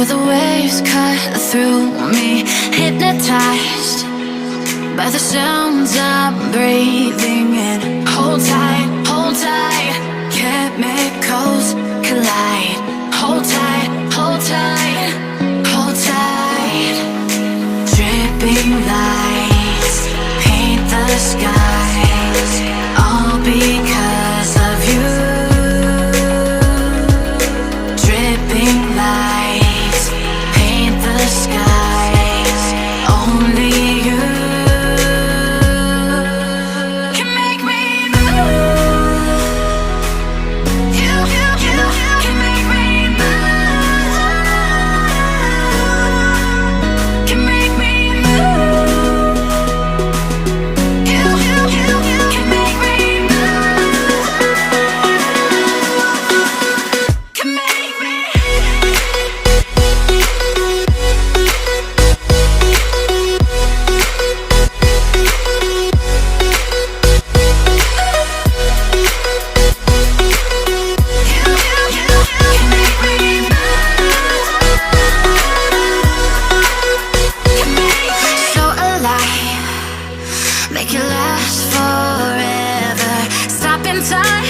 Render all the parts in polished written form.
Feel the waves cut through me, hypnotized by the sounds I'm breathing in. Hold tight, hold tight, chemicals collide. Hold tight, hold tight, hold tight. Dripping lights paint the skies, all because of you. Dripping lights paint the skies, only you can make me move. You can make me move. Can make me move. You can make me move. Can make me. So alive, make it last forever. Stop in time,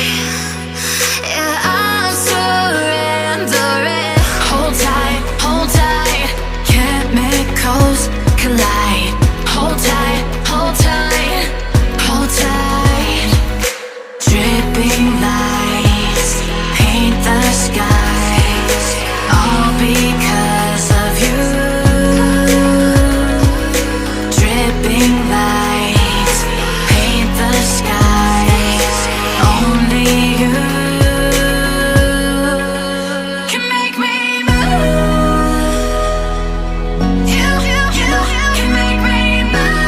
yeah, I'm surrendering. Hold tight, chemicals collide. Hold tight, hold tight, hold tight. Dripping lights paint the skies, all because of you. Dripping lights paint the skies, only you can make me move. You can make me move.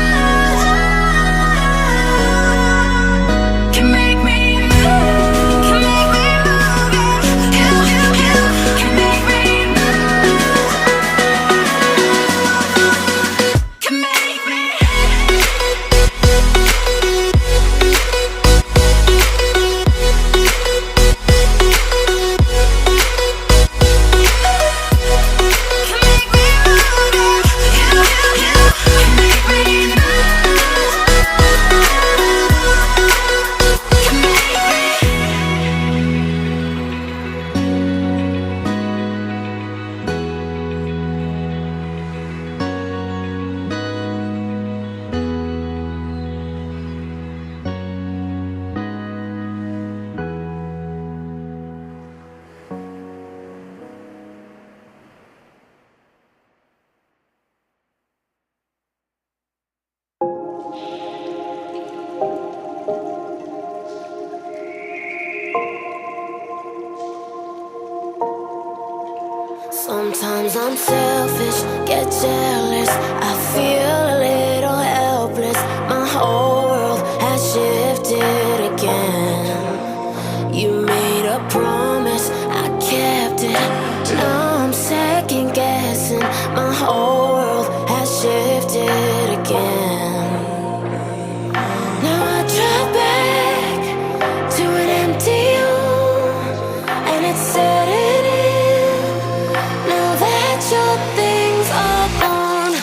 Can make me move. Can make me move. You can make me move. Can make me. Can make me move. You can make me move. Can make me. Sometimes I'm selfish, get jealous. I feel a little helpless. My whole world has shifted again. You made a promise, I kept it. Now I'm second guessing. My whole world has shifted again. Now I drive back to an empty home, and it's setting in. Now that your things are gone,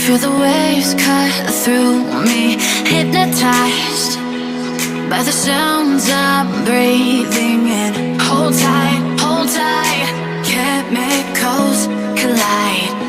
Feel the waves cut through me, hypnotized by the sounds I'm breathing in. Hold tight, chemicals collide.